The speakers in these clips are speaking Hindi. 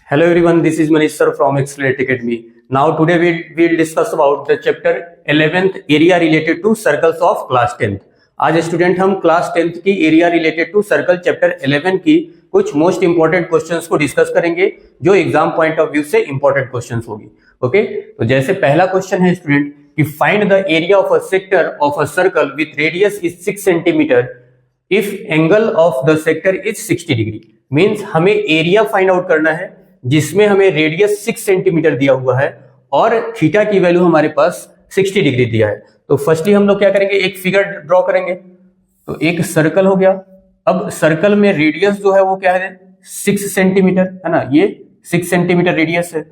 Hello everyone, this is Manish sir from Accelerate Academy. Now today we'll discuss about the chapter 11th area related to circles of class 10th. आज स्टूडेंट हम क्लास 10th की area related to circle chapter 11 की कुछ मोस्ट इंपॉर्टेंट क्वेश्चंस को डिस्कस करेंगे जो एग्जाम पॉइंट ऑफ व्यू से इंपॉर्टेंट क्वेश्चंस होगी. ओके, तो जैसे पहला क्वेश्चन है स्टूडेंट कि find the area of a sector of a circle with radius is 6 centimetre if angle of the sector is 60 degree. Means हमें एरिया फाइंड आउट करना है जिसमें हमें रेडियस 6 सेंटीमीटर दिया हुआ है और थीटा की वैल्यू हमारे पास 60 डिग्री दिया है. तो फर्स्टली हम लोग क्या करेंगे, एक फिगर ड्रॉ करेंगे. तो एक सर्कल हो गया. अब सर्कल में रेडियस जो है वो क्या है, 6 सेंटीमीटर है ना. ये 6 सेंटीमीटर रेडियस है,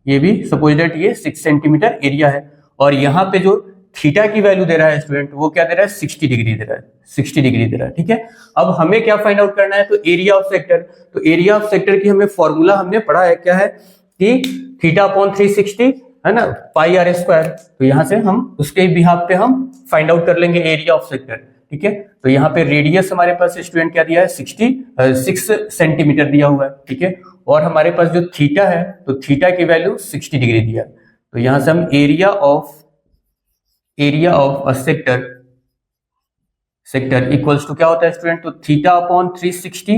ये भी सपोज दैट ये 6 सेंटीमीटर एरिया है. और यहाँ पे जो थीटा की वैल्यू दे रहा है स्टूडेंट वो क्या दे रहा है, 60 डिग्री दे रहा है. 60 डिग्री दे रहा है. ठीक है, अब हमें क्या फाइंड आउट करना है, तो एरिया ऑफ सेक्टर. तो एरिया ऑफ सेक्टर की हमें फॉर्मूला हमने पढ़ा है, क्या है कि थीटा अपॉन 360 है ना, पाई आर स्क्वायर. तो यहां से हम उसके बिहाफ पे हम फाइंड आउट कर लेंगे एरिया ऑफ सेक्टर. ठीक है, तो यहाँ पे रेडियस हमारे पास स्टूडेंट क्या दिया है, 6 सेंटीमीटर दिया हुआ है. ठीक है, और हमारे पास जो थीटा है तो थीटा की वैल्यू 60 डिग्री दिया है. तो यहां से हम area of a sector equals to क्या होता है स्टूडेंट, तो theta upon 360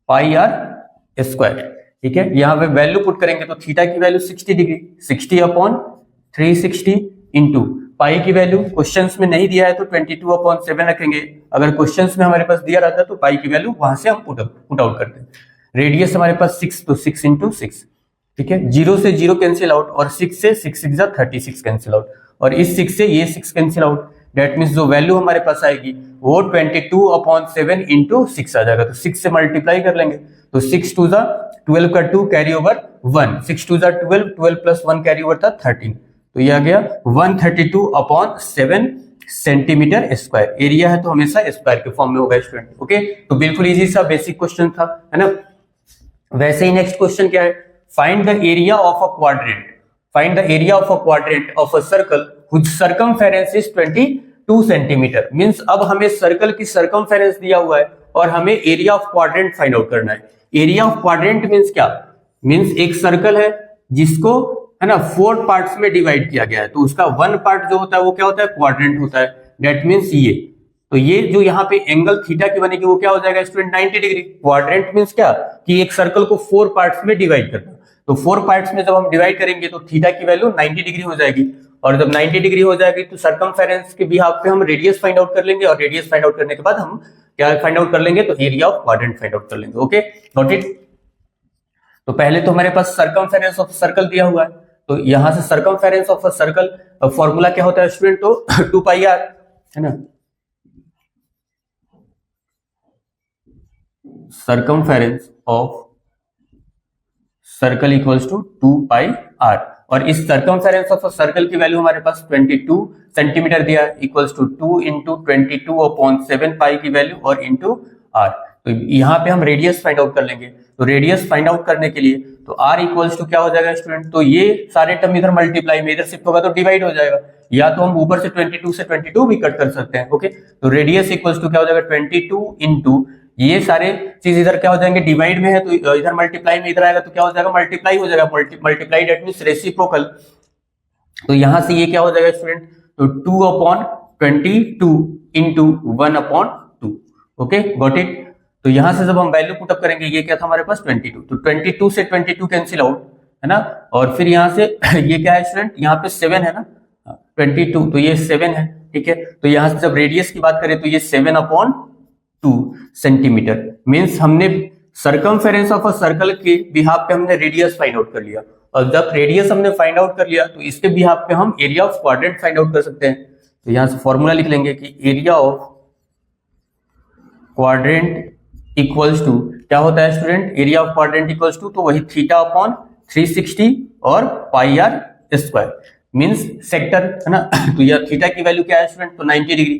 pi are square. ठीक है, यहां पे वैल्यू पुट करेंगे तो थीटा की वैल्यू 60 डिग्री, 60 अपॉन 360 इंटू पाई की वैल्यू क्वेश्चंस में नहीं दिया है तो 22 अपॉन 7 रखेंगे. अगर क्वेश्चंस में हमारे पास दिया रहता तो पाई की वैल्यू वहां से हम पुट आउट करते हैं. रेडियस हमारे पास 6, तो 6 इंटू 6. ठीक है, 0 से 0 कैंसिल आउट और 6 से 6 36 कैंसिल आउट और इस 6 से ये 6 कैंसिल आउट. डेट मीन्स जो वैल्यू हमारे पास आएगी वो 22 अपॉन 7 इंटू 6 आ जाएगा. तो 6 से मल्टीप्लाई कर लेंगे तो 6 टू जा 12 का 2 कैरी ओवर 1, 6 टू जा 12, 12 प्लस 1 कैरी ओवर था 13. तो ये आ गया 132 अपॉन 7 सेंटीमीटर स्क्वायर. एरिया है तो हमेशा स्क्वायर के फॉर्म में होगा स्टूडेंट. ओके, तो बिल्कुल इजी सा बेसिक क्वेश्चन था, है ना. वैसे ही नेक्स्ट क्वेश्चन क्या है, find the area of a quadrant. Find the area of a quadrant of a circle which circumference is 22 centimetre. Means अब हमें सर्कल की सरकमफेरेंस दिया हुआ है और हमें area of quadrant find out करना है. एरिया ऑफ क्वाड्रेंट मींस क्या, मींस एक सर्कल है जिसको है ना 4 पार्ट्स में डिवाइड किया गया है. तो उसका 1 पार्ट जो होता है वो क्या होता है, क्वाड्रेंट होता है. दैट मींस ये, तो ये जो यहाँ पे एंगल थीटा की बनेगी वो क्या हो जाएगा स्टूडेंट, 90 डिग्री. क्वाड्रेंट मींस क्या, कि एक सर्कल को 4 पार्ट्स में डिवाइड करना. तो 4 पार्ट्स में जब हम डिवाइड करेंगे तो थीटा की वैल्यू 90 डिग्री हो जाएगी. और जब 90 डिग्री हो जाएगी तो सरकमफेरेंस के बिहाफ पे हम रेडियस फाइंड आउट कर लेंगे और रेडियस फाइंड आउट करने के बाद हम क्या फाइंड आउट कर लेंगे, तो area of quadrant find out कर लेंगे. Okay, note it. तो पहले तो हमारे पास सरकमफेरेंस ऑफ सर्कल दिया हुआ है. तो यहां से circumference of a circle formula क्या होता है स्टूडेंट, तो 2 पाई आर है ना. Circumference of circle equals to 2 pi R. और इस सरकमफेरेंस ऑफ सर्कल की वैल्यू हमारे पास 22 सेंटीमीटर दिया है, equals to 2 into 22 upon 7 pi की वैल्यू और इंटू आर. तो यहाँ पे हम रेडियस फाइंड आउट कर लेंगे. तो रेडियस फाइंड आउट करने के लिए तो आर इक्वल्स टू क्या हो जाएगा स्टूडेंट, तो ये सारे टर्म इधर मल्टीप्लाई में, इधर शिफ्ट होगा तो डिवाइड हो जाएगा. या तो हम ऊपर से 22 से 22 भी कट कर सकते हैं. ओके, तो रेडियस इक्वल्स टू क्या हो जाएगा 22 इंटू ये सारे चीज इधर क्या हो जाएंगे, डिवाइड में है तो इधर मल्टीप्लाई में इधर आएगा तो क्या हो जाएगा, मल्टीप्लाई हो जाएगा. Multiply that means reciprocal. तो यहां से ये क्या हो जाएगा स्टूडेंट, तो 2 upon 22 into 1 upon 2. Okay, got it. तो यहां से जब हम वैल्यू पुटअप करेंगे ये क्या था हमारे पास 22, तो 22 से 22 कैंसिल आउट है ना. और फिर यहां से ये क्या है स्टूडेंट, यहाँ पे 7 है ना, 22 तो ये 7 है. ठीक है, तो यहां से जब रेडियस की बात करें तो ये 7 अपॉन 2 सेंटीमीटर. मींस हमने सरकमफेरेंस ऑफ अ सर्कल के बिहाफ पे हमने रेडियस फाइंड आउट कर लिया. और जब रेडियस हमने फाइंड आउट कर लिया तो इसके बिहाफ पे हम area of quadrant find out कर सकते हैं. तो यहां से फॉर्मूला लिख लेंगे कि area of quadrant equals to क्या होता है student, area of quadrant equals to तो वही थीटा अपॉन 360 और pi are square. Means sector है ना. तो यह थीटा की वैल्यू क्या है स्टूडेंट, तो 90 डिग्री.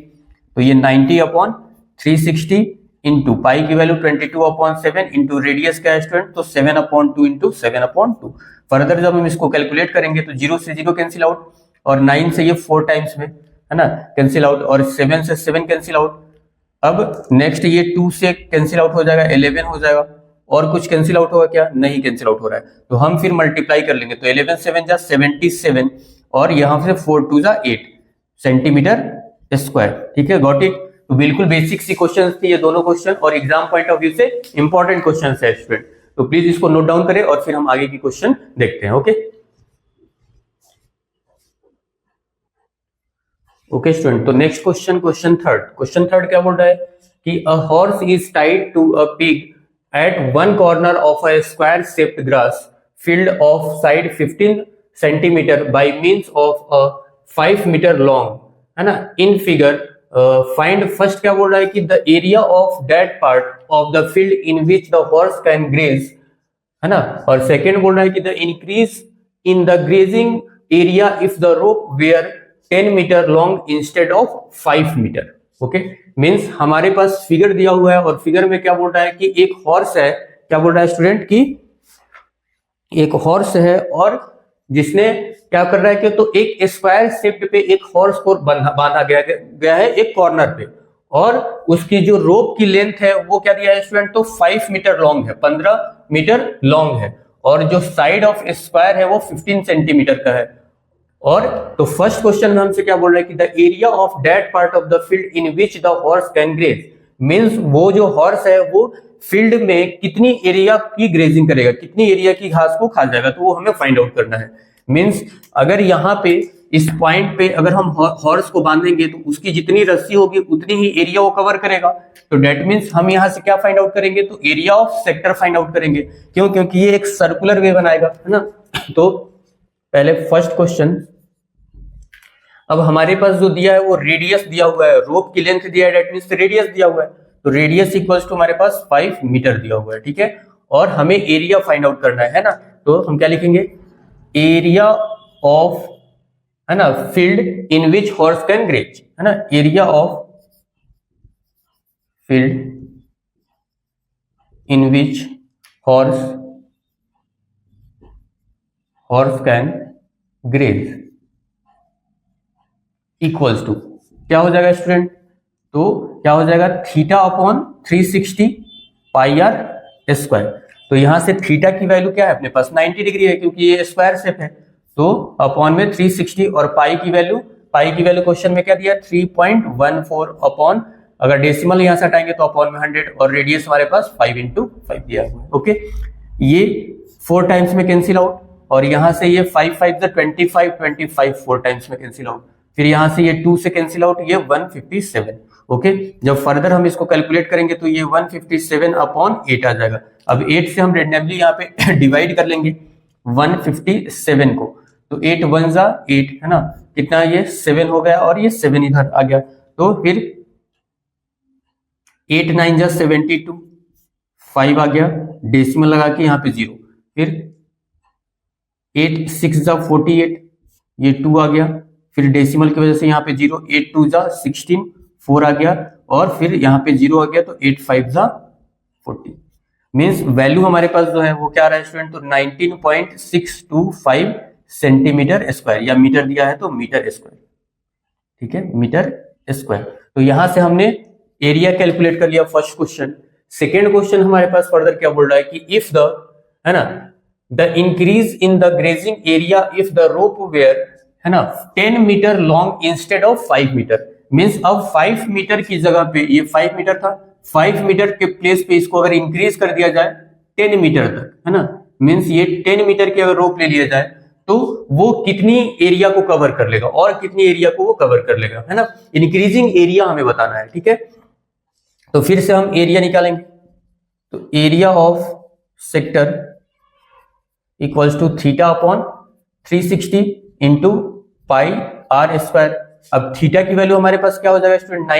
तो ये 90 अपॉन 360 इंटू पाई की वैल्यू 22 अपॉन 7 इंटू रेडियस क्या है स्टूडेंट, तो 7 अपॉन 2 इंटू 7 अपॉन 2. फर्दर जब हम इसको कैलकुलेट करेंगे तो 0 से 0 कैंसिल आउट और 9 से ये 4 टाइम्स में है ना कैंसिल आउट और 7 से 7 कैंसिल आउट. अब नेक्स्ट ये 2 से कैंसिल आउट हो जाएगा, 11 हो जाएगा. और कुछ कैंसिल आउट होगा क्या? नहीं कैंसिल आउट हो रहा है, तो हम फिर मल्टीप्लाई कर लेंगे, तो 11 7 जा 77 और यहाँ से 4 2 जा 8 सेंटीमीटर स्क्वायर। ठीक है, गॉट इट। तो बिल्कुल बेसिक सी क्वेश्चन थे ये दोनों क्वेश्चन, और एग्जाम पॉइंट ऑफ व्यू से इंपॉर्टेंट क्वेश्चन है स्टूडेंट, तो प्लीज इसको नोट डाउन करें और फिर हम आगे की क्वेश्चन देखते हैं। ओके स्टूडेंट, तो नेक्स्ट क्वेश्चन थर्ड क्या बोल रहा है कि a horse is tied to a pig at one corner of a square shaped grass field of side 15 centimetre by means of a 5 metre long, है ना, इन फिगर फाइंड। फर्स्ट क्या बोल रहा है कि the area of that part of the field in which the horse can graze, है ना, और सेकेंड बोल रहा है कि the increase in the grazing area if the rope were 10 metre long instead of 5 metre. Okay, means हमारे पास फिगर दिया हुआ है और फिगर में क्या बोल रहा है कि एक हॉर्स है, क्या बोल रहा है स्टूडेंट की एक हॉर्स है और जिसने क्या कर रहा है कि तो एक स्क्वायर शेप पे एक हॉर्स को बांधा गया है एक कॉर्नर पे, और उसकी जो रोप की लेंथ है वो क्या दिया है स्टूडेंट, तो 5 मीटर लॉन्ग है, 15 मीटर लॉन्ग है, और जो साइड ऑफ स्क्वायर है वो 15 सेंटीमीटर का है। और तो फर्स्ट क्वेश्चन में हमसे क्या बोल रहा है कि the area of that part of the field in which the horse can graze, means वो जो हॉर्स है वो फील्ड में कितनी एरिया की ग्रेजिंग करेगा, कितनी एरिया की घास को खा जाएगा, तो वो हमें फाइंड आउट करना है। मींस अगर यहाँ पे इस पॉइंट पे अगर हम हॉर्स को बांधेंगे तो उसकी जितनी रस्सी होगी उतनी ही एरिया वो कवर करेगा, तो डेट मींस हम यहाँ से क्या फाइंड आउट करेंगे, तो area of sector find out करेंगे। क्यों? क्योंकि ये एक सर्कुलर वे बनाएगा, है ना। तो पहले फर्स्ट क्वेश्चन, अब हमारे पास जो दिया है वो रेडियस दिया हुआ है, रोप की लेंथ दिया है, डेट मींस रेडियस दिया हुआ है, तो रेडियस इक्वल्स टू हमारे पास 5 मीटर दिया हुआ है। ठीक है, और हमें एरिया फाइंड आउट करना है ना, तो हम क्या लिखेंगे, एरिया ऑफ, है ना, field in which horse can graze, है ना, area of field in which horse can graze equals to क्या हो जाएगा स्टूडेंट, तो क्या हो जाएगा theta upon 360 pi are square. तो यहां से थीटा की वैल्यू क्या है अपने पास 90 डिग्री है क्योंकि ये स्क्वायर शेप है, तो अपॉन में 360 और पाई की वैल्यू क्वेश्चन में क्या दिया 3.14 अपॉन, अगर डेसिमल यहां से हटाएंगे तो अपॉन में 100, और रेडियस हमारे पास 5 × 5 दिया हुआ है। ओके, ये 4 टाइम्स में कैंसिल आउट, और यहां से ये 5 5 25 4 टाइम्स में कैंसिल आउट, फिर यहां से ये 2 से कैंसिल आउट, ये 157। ओके, जब फर्दर हम इसको कैलकुलेट करेंगे तो ये 157 अपॉन 8 आ जाएगा। अब 8 से हम रेंडमली यहाँ पे डिवाइड कर लेंगे 157 को, तो 8 1 जा 8, है ना, कितना ये 7 हो गया, और ये 7 इधर आ गया, तो फिर 8 9 जा 72, 5 आ गया, डेसिमल लगा के यहाँ पे 0, फिर 8 6 जा 48, ये 2 आ गया, फिर डेसिमल की वजह से यहाँ पे 0, 8 2 जा 16, 4 आ गया, और फिर यहाँ पे 0 आ गया, तो 8 5 जा 40। मीन्स वैल्यू हमारे पास जो है वो क्या आ रहा है स्टूडेंट, तो 19.625 सेंटीमीटर स्क्वायर, या मीटर दिया है तो मीटर स्क्वायर। ठीक है, मीटर स्क्वायर। तो यहां से हमने एरिया कैलकुलेट कर लिया फर्स्ट क्वेश्चन। सेकेंड क्वेश्चन हमारे पास फर्दर क्या बोल रहा है कि इफ द, है ना, the increase in the grazing area if the rope were, है ना, 10 metre long instead of 5 metre, means अब 5 मीटर की जगह पे, ये 5 मीटर था, 5 मीटर के प्लेस पे इसको अगर इंक्रीज कर दिया जाए 10 मीटर तक, है ना, मीन्स ये 10 मीटर की अगर रोप ले लिया जाए तो वो कितनी एरिया को कवर कर लेगा और कितनी एरिया को वो कवर कर लेगा, है ना, इंक्रीजिंग एरिया हमें बताना है। ठीक है, तो फिर से हम एरिया निकालेंगे, तो area of sector equals to theta upon 360 into pi are square. अब थीटा की वैल्यू हमारे पास क्या हो जाएगा स्टूडेंट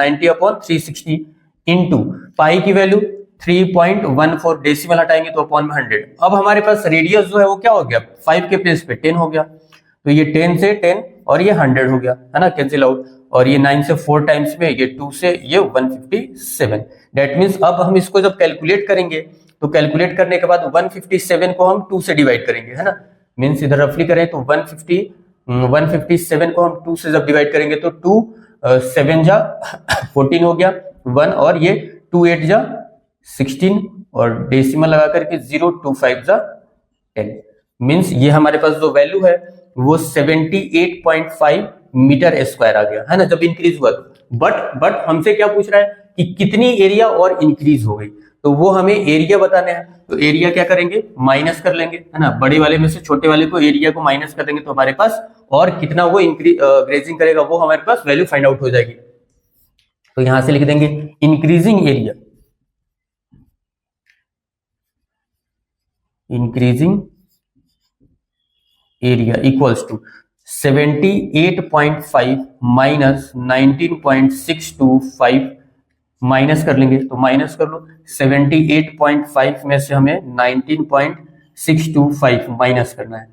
90 अपॉन 360 इंटू पाई की वैल्यू 3.14, डेसिमल हटाएंगे तो अपॉन में 100। अब हमारे पास रेडियस जो है वो क्या हो गया 5 के प्लेस पे 10 हो गया, तो ये 10 से 10 और ये 100 हो गया, है ना, कैंसिल आउट, और ये 9 से 4 टाइम्स में, ये 2 से ये 157। डेट मीन्स अब हम इसको जब कैलकुलेट करेंगे तो कैलकुलेट करने के बाद 157 को हम 2 से डिवाइड करेंगे, है ना, मीन्स इधर रफली करें तो 157 को हम 2 से जब डिवाइड करेंगे तो 2 7 जा 14 हो गया 1, और ये 2 8 जा 16 और डेसिमल लगा करके 0 2 5 10 मीन्स ये हमारे पास जो वैल्यू है वो 78.5 मीटर स्क्वायर आ गया है ना, जब इंक्रीज हुआ तो। बट हमसे क्या पूछ रहा है कि कितनी एरिया और इंक्रीज हो गई, तो वो हमें एरिया बताना है। तो एरिया क्या करेंगे, माइनस कर लेंगे, है ना, बड़े वाले में से छोटे वाले को एरिया को माइनस कर देंगे तो हमारे पास और कितना वो ग्रेजिंग करेगा वो हमारे पास वैल्यू फाइंड आउट हो जाएगी। तो यहां से लिख देंगे increasing area equals to 78.5 minus 19.625 minus कर लेंगे, तो माइनस कर लो 78.5 में से हमें 19.625 माइनस करना है।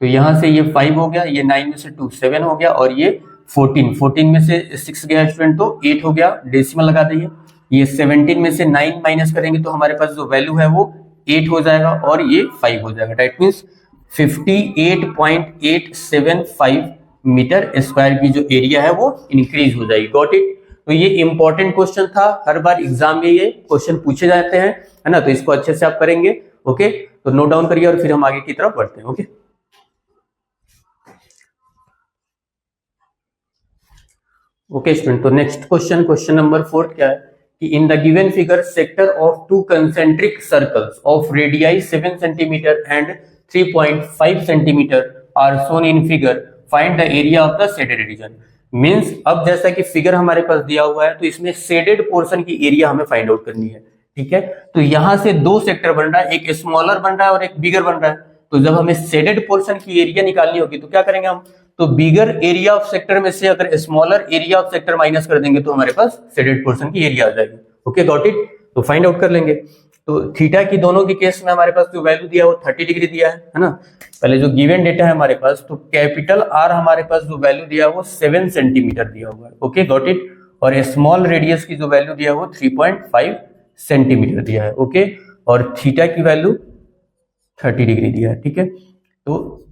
तो यहां से ये 5 हो गया, ये 9 में से 2 7 हो गया, और ये 14 में से 6 गया स्टूडेंट तो 8 हो गया, डेसिमल लगा देंगे। ये 17 में से 9 माइनस करेंगे तो हमारे पास जो वैल्यू है वो 8 हो जाएगा, और ये 5 हो जाएगा। दैट मीन्स 58.875 मीटर स्क्वायर की जो एरिया है वो इंक्रीज हो जाएगी। Got it. तो ये इंपॉर्टेंट क्वेश्चन था, हर बार एग्जाम में ये क्वेश्चन पूछे जाते हैं, है ना, तो इसको अच्छे से आप करेंगे। ओके, तो नोट डाउन करिए और फिर हम आगे की तरफ बढ़ते हैं। ओके ओके स्टूडेंट, तो नेक्स्ट क्वेश्चन नंबर 4 क्या है कि in the given figure sector of two concentric circles of radii 7 centimetre and 3.5 centimetre are shown in figure, find the area of the shaded region. Means अब जैसा कि फिगर हमारे पास दिया हुआ है तो इसमें शेडेड पोर्शन की एरिया हमें फाइंड आउट करनी है। ठीक है, तो यहां से दो सेक्टर बन रहा है, एक स्मॉलर बन रहा है और एक बिगर बन रहा है। तो जब हमें शेडेड पोर्शन की एरिया निकालनी होगी तो क्या करेंगे हम, तो बिगर एरिया ऑफ सेक्टर में से अगर smaller area of sector minus कर देंगे तो हमारे पास शेडेड पोर्शन की एरिया आ जाएगी। Okay got it. तो फाइंड आउट कर लेंगे। तो थीटा की दोनों के केस में हमारे पास जो वैल्यू दिया है वो 30 डिग्री दिया है ना। पहले जो गिवन डेटा है हमारे पास, तो कैपिटल आर हमारे पास जो वैल्यू दिया है वो 7 सेंटीमीटर दिया हुआ है। Okay got it. और स्मॉल रेडियस की जो वैल्यू दिया है वो 3.5 सेंटीमीटर दिया है। ओके, और थीटा की वैल्यू 30 डिग्री दिया है। ठीक है, तो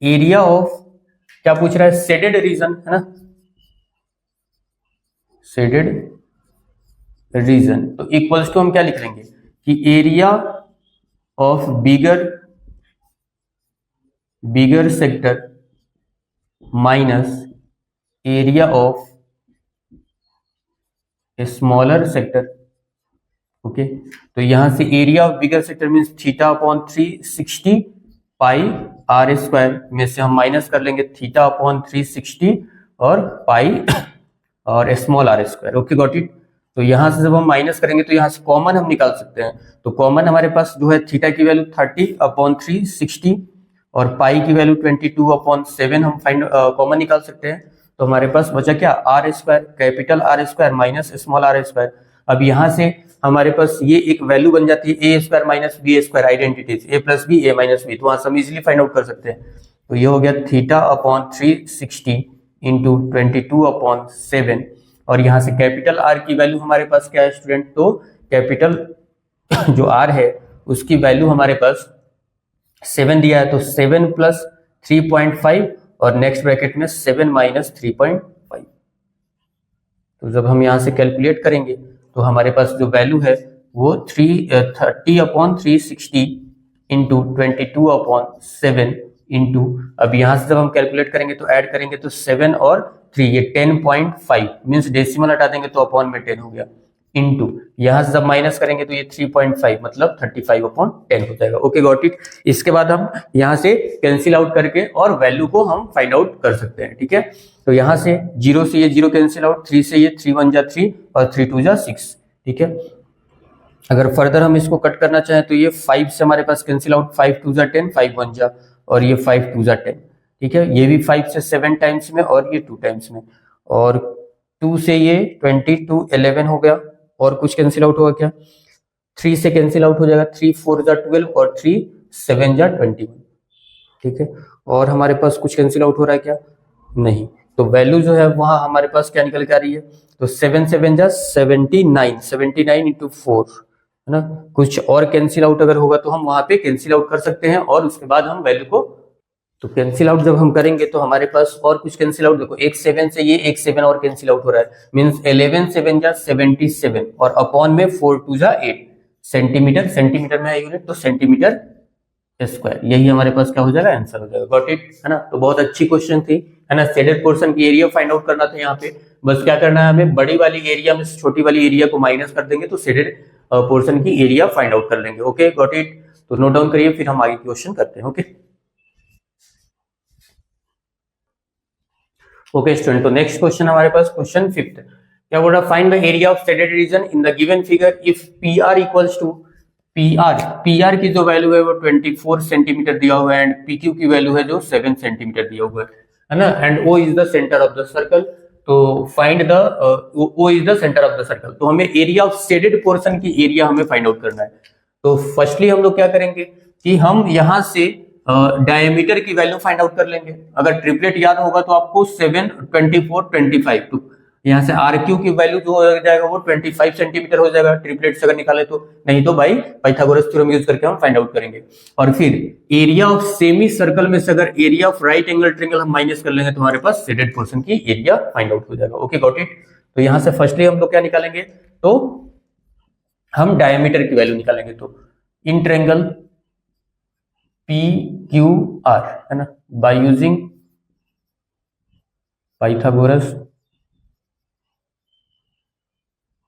एरिया ऑफ क्या पूछ रहा है, शेडेड रीजन, है ना, शेडेड रीजन। तो इक्वल्स टू हम क्या लिख लेंगे कि area of bigger sector minus area of smaller sector. Okay, तो यहां से area of bigger sector means theta upon 360 pi are square में से हम माइनस कर लेंगे थीटा अपॉन 360 और पाई और small r square. Okay got it. तो यहां से जब हम माइनस करेंगे तो यहां से कॉमन हम निकाल सकते हैं। तो कॉमन हमारे पास जो है थीटा की वैल्यू 30 अपॉन 360 और पाई की वैल्यू 22 अपॉन 7 हम कॉमन निकाल सकते हैं। तो हमारे पास बचा क्या, r square, capital r square minus small r square. अब यहां से हमारे पास ये एक वैल्यू बन जाती है a square minus b square, identities a plus b a minus b, तो वहां से हम इजिली फाइंड आउट कर सकते हैं। तो ये हो गया थीटा अपॉन 360 इंटू 22 अपॉन 7, और यहां से कैपिटल आर की वैल्यू हमारे पास क्या है स्टूडेंट, तो कैपिटल जो आर है उसकी वैल्यू हमारे पास 7 दिया है, तो 7 प्लस 3.5 और नेक्स्ट ब्रैकेट में 7 माइनस 3.5। तो जब हम यहां से कैलकुलेट करेंगे तो हमारे पास जो वैल्यू है वो 30 अपॉन 360 इंटू 22 अपॉन 7 इंटू, अब यहां से जब हम कैलकुलेट करेंगे तो ऐड करेंगे तो 7 और 3 ये 10.5 मीन्स डेसिमल हटा देंगे तो अपॉन में 10 हो गया, इंटू यहां से जब माइनस करेंगे तो ये 3.5 मतलब 35 अपॉन 10 हो जाएगा। Okay got it. इसके बाद हम यहां से कैंसिल आउट करके और वैल्यू को हम फाइंड आउट कर सकते हैं। ठीक है, तो यहां से 0 से ये 0 कैंसिल आउट, 3 से ये 3 1 जा 3 और 3 2 जा 6। ठीक है, अगर फर्दर हम इसको कट करना चाहें तो ये 5 से हमारे पास कैंसिल आउट, 5 2 जा 10, 5 1 जा और ये 5 2 जा 10। ठीक है, ये भी 5 से 7 टाइम्स में और ये 2 टाइम्स में, और 2 से ये 22 11 हो गया, और कुछ कैंसिल आउट होगा क्या, 3 से कैंसिल आउट हो जाएगा, 3 4 जा 12 और 3 7 जा 21। ठीक है, और हमारे पास कुछ कैंसिल आउट हो रहा है क्या, नहीं। तो वैल्यू जो है वहां हमारे पास क्या निकल के आ रही है, तो 7 7 जा 79, 79 इंटू 4, है ना। कुछ और कैंसिल आउट अगर होगा तो हम वहां पे कैंसिल आउट कर सकते हैं, और उसके बाद हम वैल्यू को, तो कैंसिल आउट जब हम करेंगे तो हमारे पास और कुछ कैंसिल आउट, देखो एक 7 से ये एक 7 और कैंसिल आउट हो रहा है, मींस 11 7 जा 77 और अपॉन में 4 2 जा 8, सेंटीमीटर, सेंटीमीटर में है यूनिट तो सेंटीमीटर स्क्वायर, यही हमारे पास क्या हो जाएगा, आंसर हो जाएगा। गॉट इट, है ना। तो बहुत अच्छी क्वेश्चन थी, है ना। शेडेड पोर्शन की एरिया फाइंड आउट करना था यहाँ पे, बस क्या करना है हमें, बड़ी वाली एरिया में छोटी वाली एरिया को माइनस कर देंगे तो शेडेड पोर्शन की एरिया फाइंड आउट कर लेंगे। ओके गॉट इट, तो नोट डाउन करिए, फिर हम आगे क्वेश्चन करते हैं। ओके ओके स्टूडेंट, तो नेक्स्ट क्वेश्चन हमारे पास क्वेश्चन 5th, क्या बोल रहा, find the area of shaded region in the given figure if p r equals to p r की जो वैल्यू है वो 24 सेंटीमीटर दिया हुआ है एंड पी क्यू की वैल्यू है जो 7 सेंटीमीटर दिया हुआ है ना, and O is the centre of the circle. तो find the O is the centre of the circle, तो हमें एरिया ऑफ शेडेड पोर्शन की एरिया हमें फाइंड आउट करना है। तो फर्स्टली हम लोग क्या करेंगे कि हम यहां से डायमीटर की वैल्यू फाइंड आउट कर लेंगे। अगर ट्रिपलेट याद होगा तो आपको 7, 24, 25 तो यहाँ से आर क्यू की वैल्यू जो हो जाएगा वो 25 सेंटीमीटर हो जाएगा ट्रिपलेट से अगर निकाले तो, नहीं तो भाई पाइथागोरस थ्योरम यूज करके हम फाइंड आउट करेंगे। और फिर एरिया ऑफ सेमी सर्कल में से अगर area of right angle triangle हम माइनस कर लेंगे तो हमारे पास शेडेड पोर्शन की एरिया फाइंड आउट हो जाएगा। ओके गॉट इट, तो यहाँ से फर्स्टली हम लोग क्या निकालेंगे, तो हम डायमीटर की वैल्यू निकालेंगे। तो in triangle p q r, है ना, बाय यूजिंग पाइथागोरस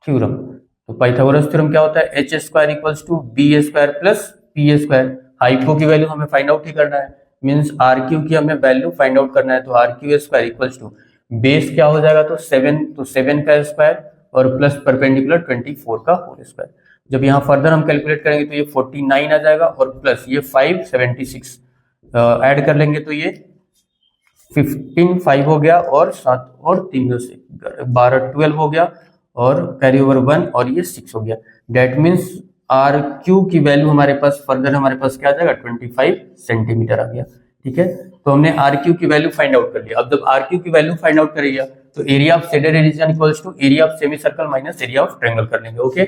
थ्योरम। तो पाइथागोरस थ्योरम क्या होता है, h square equals to b square plus p square. Hypo की वैल्यू हमें फाइंड आउट ही करना है, मींस आर क्यू की हमें वैल्यू फाइंड आउट करना है। तो r q square equals to base क्या हो जाएगा, तो 7, तो 7 का स्क्वायर और प्लस परपेंडिकुलर 24 का होल स्क्वायर। जब यहाँ फर्दर हम कैलकुलेट करेंगे तो ये 49 आ जाएगा और प्लस ये 5 76 ऐड कर लेंगे तो ये 15 5 हो गया और 7 और 3 से 12 12 हो गया और कैरी ओवर 1 और ये 6 हो गया। डेट मीन्स आर क्यू की वैल्यू हमारे पास फर्दर हमारे पास क्या आ जाएगा, 25 सेंटीमीटर आ गया। ठीक है, तो हमने आर क्यू की वैल्यू फाइंड आउट कर लिया। अब जब आर क्यू की वैल्यू फाइंड आउट करेगा तो area of shaded region equals to area of semi circle minus area of triangle कर लेंगे। Okay,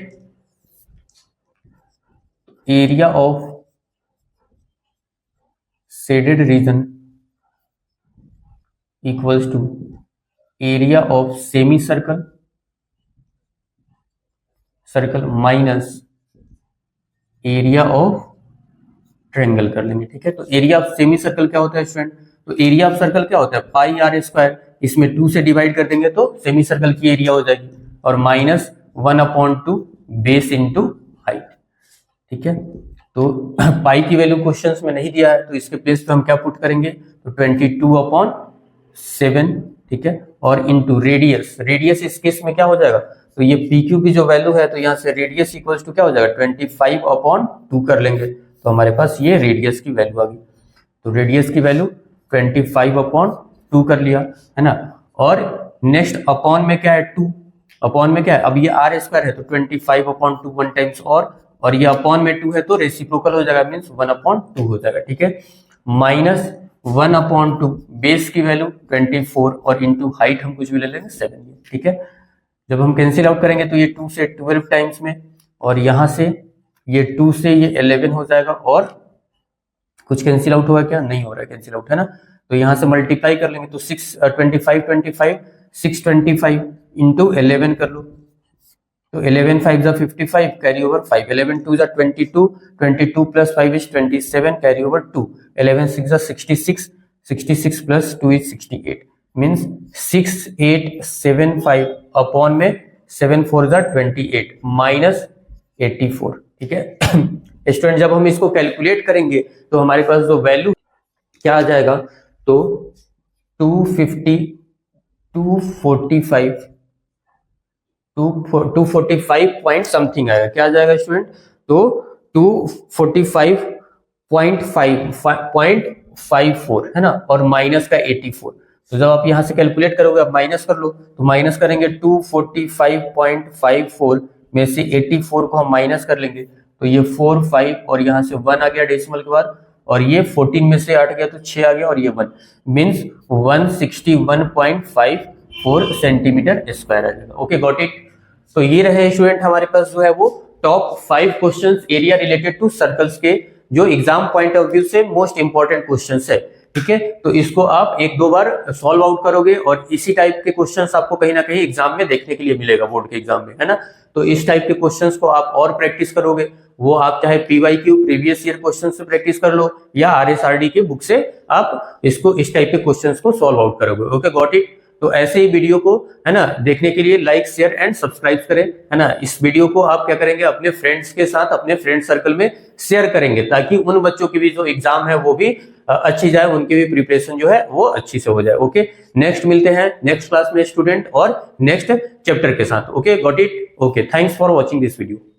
area of shaded region equals to area of semi circle minus area of triangle कर लेंगे। ठीक है, तो एरिया ऑफ सेमी सर्कल क्या होता है स्टूडेंट, तो एरिया ऑफ सर्कल क्या होता है, पाई आर स्क्वायर, इसमें 2 से डिवाइड कर देंगे तो सेमी सर्कल की एरिया हो जाएगी और माइनस 1/2 बेस इंटू हाइट। ठीक है, तो पाई की वैल्यू क्वेश्चंस में नहीं दिया है तो इसके प्लेस पे हम क्या पुट करेंगे, तो 22/7। ठीक है, और इंटू रेडियस, रेडियस इस केस में क्या हो जाएगा, तो ये पी क्यू की जो वैल्यू है तो यहाँ से रेडियस इक्वल्स टू क्या हो जाएगा, 25/2 कर लेंगे तो हमारे पास ये रेडियस की वैल्यू आ गई। तो रेडियस की वैल्यू 25/2 कर लिया, है ना। और नेक्स्ट अपॉन में क्या है, 2 अपॉन में क्या है, अब ये आर स्क्वायर है तो 25/2 1 टाइम्स और ये अपॉन में 2 है तो रेसिप्रोकल हो जाएगा, मीन्स 1/2 हो जाएगा। ठीक है, माइनस 1/2 बेस की वैल्यू 24 और इंटू हाइट हम कुछ भी ले लेंगे 7। ठीक है, जब हम कैंसिल आउट करेंगे तो ये 2 से 12 टाइम्स में और यहां से ये 2 से ये 11 हो जाएगा और कुछ कैंसिल आउट हुआ क्या, नहीं हो रहा है कैंसिल आउट, है ना। तो यहां से मल्टीप्लाई कर लेंगे तो 625 इंटू 11 कर लो तो 11 5 जा 55 कैरी ओवर 5, 11 2 जा 22, 22 प्लस 5 इज 27 कैरी ओवर 2, 11 6 जा 66, 66 प्लस 2 इज 68 मीन्स 6875 अपॉन में 7 4 जा 28 माइनस 84। ठीक है स्टूडेंट, जब हम इसको कैलकुलेट करेंगे तो हमारे पास जो वैल्यू क्या आ जाएगा, तो 245 पॉइंट समथिंग आएगा। क्या आ जाएगा स्टूडेंट, तो 245.54 है ना, और माइनस का 84। तो जब आप यहां से कैलकुलेट करोगे, आप माइनस कर लो तो माइनस करेंगे 245.54 में से 84 को हम माइनस कर लेंगे तो ये 4 5 और यहां से 1 आ गया डेसिमल के बाद और ये 14 में से 8 गया तो 6 आ गया और ये 1 मीन्स 161.54 सेंटीमीटर स्क्वायर आ जाएगा। Okay got it. तो ये रहे स्टूडेंट हमारे पास जो है वो top 5 questions area related to circles के, जो एग्जाम पॉइंट ऑफ व्यू से मोस्ट इंपॉर्टेंट क्वेश्चंस है। ठीक है, तो इसको आप 1-2 बार सॉल्व आउट करोगे और इसी टाइप के क्वेश्चंस आपको कहीं ना कहीं एग्जाम में देखने के लिए मिलेगा, बोर्ड के एग्जाम में, है ना। तो इस टाइप के क्वेश्चंस को आप और प्रैक्टिस करोगे वो आप चाहे PYQ प्रीवियस ईयर क्वेश्चन से प्रैक्टिस कर लो या RSRD के बुक से आप इसको इस टाइप के क्वेश्चंस को सॉल्व आउट करोगे। Okay, got it. तो ऐसे ही वीडियो को है ना देखने के लिए लाइक शेयर एंड सब्सक्राइब करें, है ना। इस वीडियो को आप क्या करेंगे, अपने फ्रेंड्स के साथ अपने फ्रेंड सर्कल में शेयर करेंगे, ताकि उन बच्चों की भी जो एग्जाम है वो भी अच्छी जाए, उनकी भी प्रिपरेशन जो है वो अच्छी से हो जाए। ओके, नेक्स्ट मिलते हैं नेक्स्ट क्लास में स्टूडेंट और नेक्स्ट चैप्टर के साथ। Okay, got it. Okay, thanks for watching this video.